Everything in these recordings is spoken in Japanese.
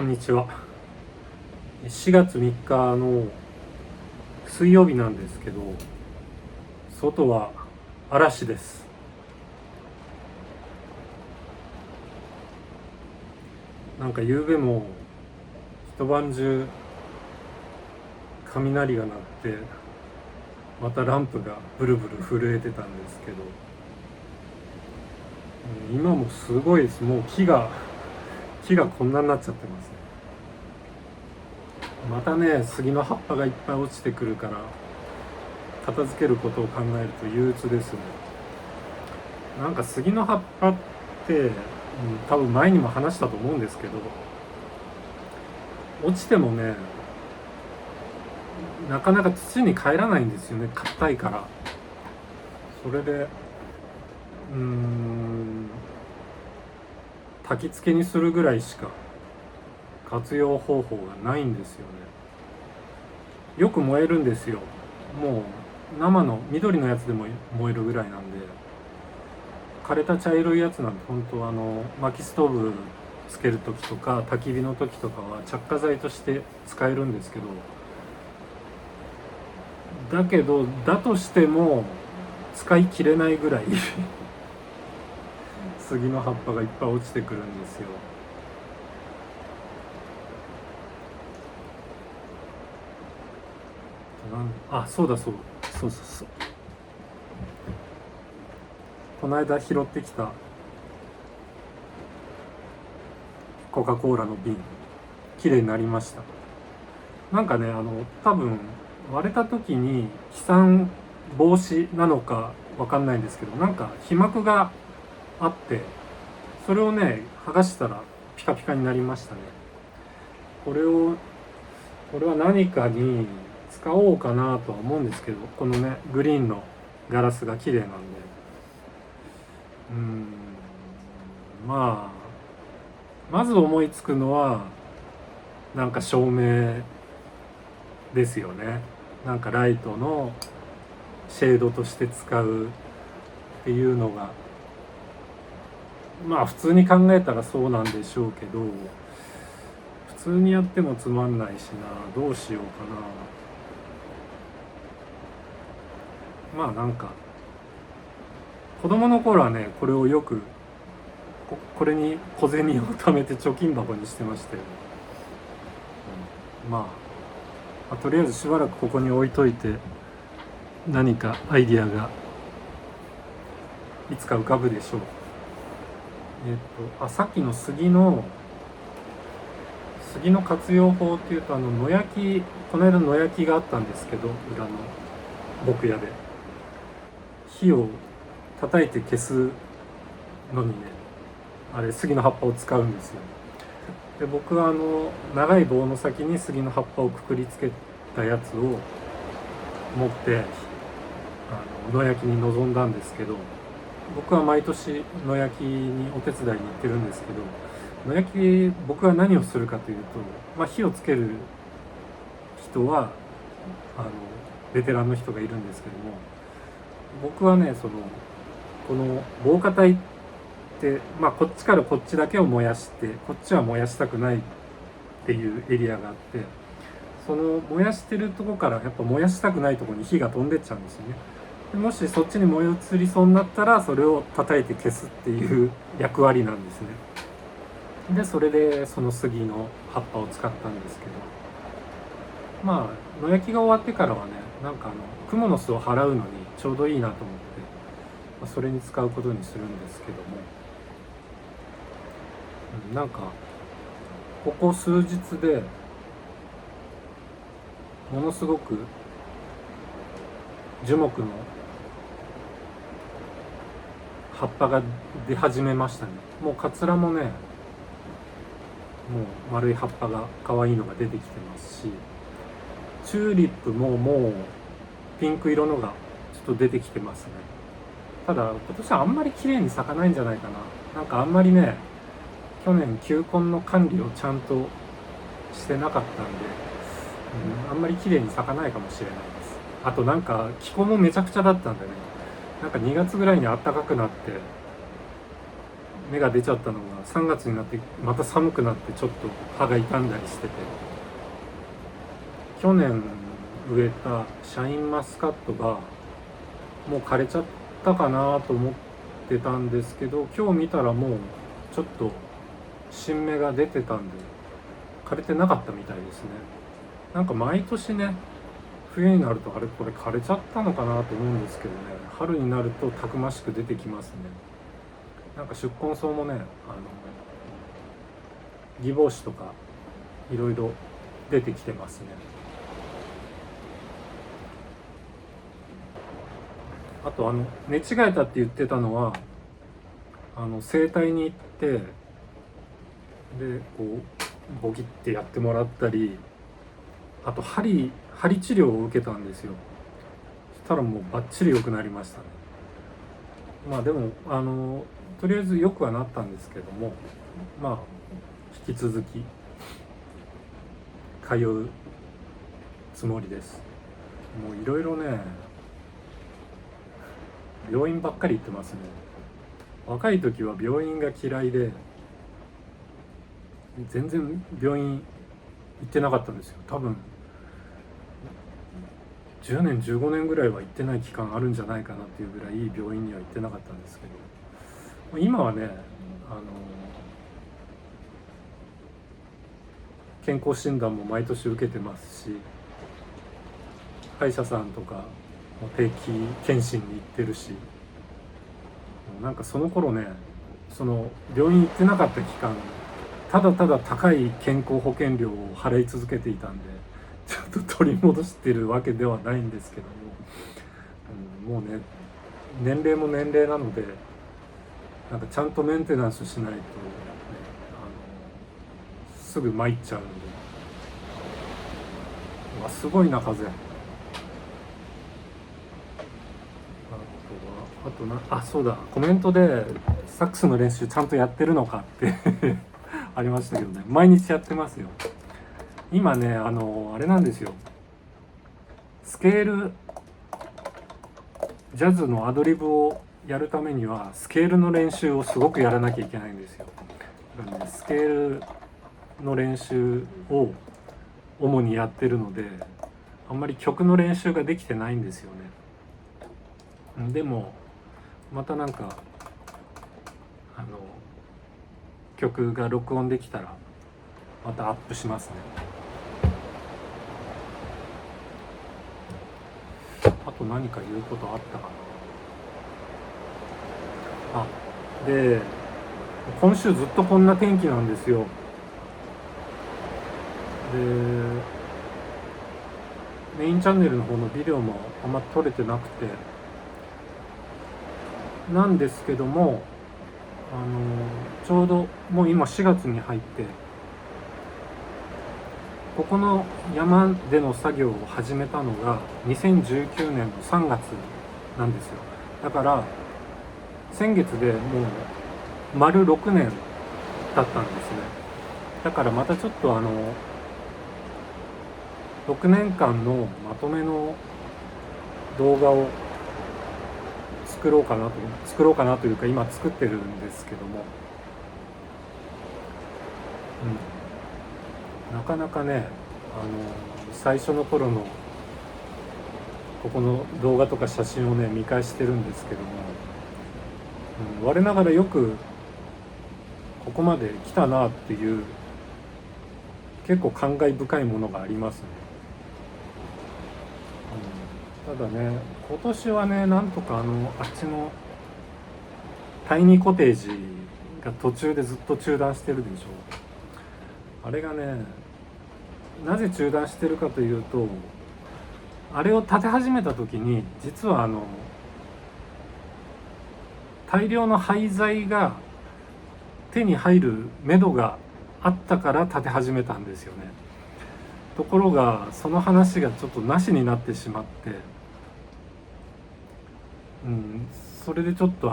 こんにちは。4月3日の水曜日なんですけど、外は嵐です。なんか夕べも一晩中雷が鳴って、またランプがブルブル震えてたんですけど、今もすごいです。もう木がこんなになっちゃってますね。またね、杉の葉っぱがいっぱい落ちてくるから片付けることを考えると憂鬱ですね。なんか杉の葉っぱって、多分前にも話したと思うんですけど、落ちてもね、なかなか土に帰らないんですよね、硬いから。それで焚き付けにするぐらいしか活用方法がないんですよね。よく燃えるんですよ。もう生の緑のやつでも燃えるぐらいなんで、枯れた茶色いやつなんて本当薪ストーブつける時とか焚き火の時とかは着火剤として使えるんですけど、だとしても使い切れないぐらい杉の葉っぱがいっぱい落ちてくるんですよ。そうだ、そうそうそうそう、この間拾ってきたコカ・コーラの瓶、綺麗になりました。なんかね、多分割れた時に飛散防止なのかわかんないんですけど、なんか皮膜があって、それをね剥がしたらピカピカになりましたね。これは何かに使おうかなとは思うんですけど、このねグリーンのガラスが綺麗なんで、まあまず思いつくのはなんか照明ですよね。なんかライトのシェードとして使うっていうのが、まあ普通に考えたらそうなんでしょうけど、普通にやってもつまんないしな、どうしようかな。まあなんか子供の頃はね、これをよくこれに小銭を貯めて貯金箱にしてましたよ、まあとりあえずしばらくここに置いといて、何かアイディアがいつか浮かぶでしょう。さっきの杉の活用法っていうと、野焼き、この間野焼きがあったんですけど、裏の牧屋で火を叩いて消すのにね、あれ杉の葉っぱを使うんですよ。で、僕は長い棒の先に杉の葉っぱをくくりつけたやつを持って野焼きに臨んだんですけど、僕は毎年野焼きにお手伝いに行ってるんですけど、野焼き僕は何をするかというと、火をつける人はベテランの人がいるんですけども、僕はねこの防火帯って、こっちからこっちだけを燃やして、こっちは燃やしたくないっていうエリアがあって、その燃やしてるとこからやっぱ燃やしたくないとこに火が飛んでっちゃうんですよね。でもしそっちに燃え移りそうになったら、それを叩いて消すっていう役割なんですね。でそれでその杉の葉っぱを使ったんですけど、野焼きが終わってからはね、なんかクモの巣を払うのにちょうどいいなと思って、それに使うことにするんですけども、なんかここ数日でものすごく樹木の葉っぱが出始めましたね。もうカツラもね、もう丸い葉っぱが可愛いのが出てきてますし、チューリップももうピンク色のがちょっと出てきてますね。ただ今年はあんまり綺麗に咲かないんじゃないかな。なんかあんまりね、去年球根の管理をちゃんとしてなかったんで、あんまり綺麗に咲かないかもしれないです。あとなんか気候もめちゃくちゃだったんでね、なんか2月ぐらいに暖かくなって、芽が出ちゃったのが3月になってまた寒くなってちょっと葉が傷んだりしてて、去年植えたシャインマスカットがもう枯れちゃったかなと思ってたんですけど、今日見たらもうちょっと新芽が出てたんで枯れてなかったみたいですね。なんか毎年ね、冬になるとあれこれ枯れちゃったのかなと思うんですけどね、春になるとたくましく出てきますね。なんか宿根草もね、ギボウシとかいろいろ出てきてますね。あと寝違えたって言ってたのは、整体に行ってでこうボキってやってもらったり、あと針治療を受けたんですよ。そしたらもうバッチリ良くなりましたね。まあでもとりあえず良くはなったんですけども、まあ引き続き通うつもりです。もういろいろね、病院ばっかり行ってますね。若い時は病院が嫌いで全然病院行ってなかったんですよ。多分10年15年ぐらいは行ってない期間あるんじゃないかなっていうぐらい病院には行ってなかったんですけど、今はね健康診断も毎年受けてますし、歯医者さんとか定期検診に行ってるし、なんかその頃ね、その病院行ってなかった期間ただただ高い健康保険料を払い続けていたんで、ちょっと取り戻してるわけではないんですけども、もうね年齢も年齢なので、なんかちゃんとメンテナンスしないと、ね、すぐ参っちゃうので。うわすごいな風。そうだ、コメントでサックスの練習ちゃんとやってるのかってありましたけどね、毎日やってますよ。今ねあれなんですよ、スケールジャズのアドリブをやるためにはスケールの練習をすごくやらなきゃいけないんですよ。だからね、スケールの練習を主にやってるので、あんまり曲の練習ができてないんですよね。でもまたなんか曲が録音できたらまたアップしますね。あと何か言うことあったかな。で今週ずっとこんな天気なんですよ。でメインチャンネルの方のビデオもあんま撮れてなくてなんですけども、ちょうどもう今4月に入ってここの山での作業を始めたのが2019年の3月なんですよ。だから先月でもう丸6年経ったんですね。だからまたちょっと6年間のまとめの動画を作ろうかなというか今作ってるんですけども、なかなかね最初の頃のここの動画とか写真をね見返してるんですけども、我ながらよくここまで来たなっていう結構感慨深いものがありますね。ただね今年はねなんとかあっちの第2コテージが途中でずっと中断してるでしょ。あれがねなぜ中断してるかというと、あれを建て始めた時に実は大量の廃材が手に入る目処があったから建て始めたんですよね。ところがその話がちょっとなしになってしまって、それでちょっと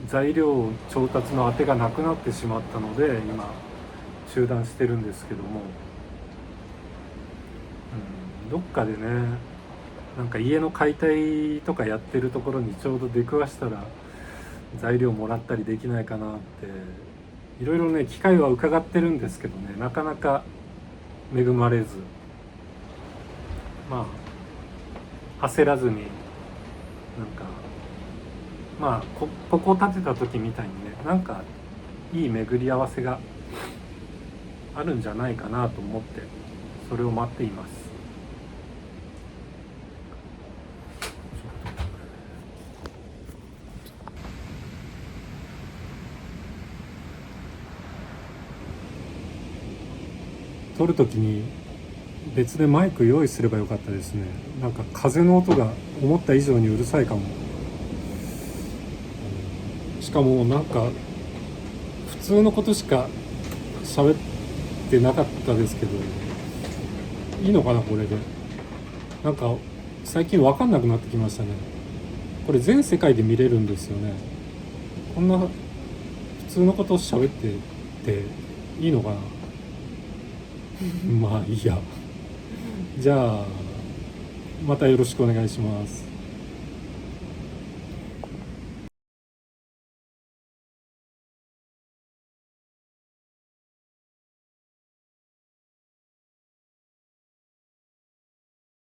材料調達の当てがなくなってしまったので今中断してるんですけども、どっかでねなんか家の解体とかやってるところにちょうど出くわしたら材料もらったりできないかなっていろいろね機会は伺ってるんですけどね、なかなか恵まれず、まあ焦らずになんかまあここを建てた時みたいにね、なんかいい巡り合わせがあるんじゃないかなと思ってそれを待っています。撮る時に別でマイク用意すればよかったですね。なんか風の音が思った以上にうるさいかも。しかもなんか普通のことしか喋ってなかったですけど、いいのかなこれで。なんか最近分かんなくなってきましたね。これ全世界で見れるんですよね。こんな普通のことを喋ってていいのかなまあいいや。じゃあまたよろしくお願いします。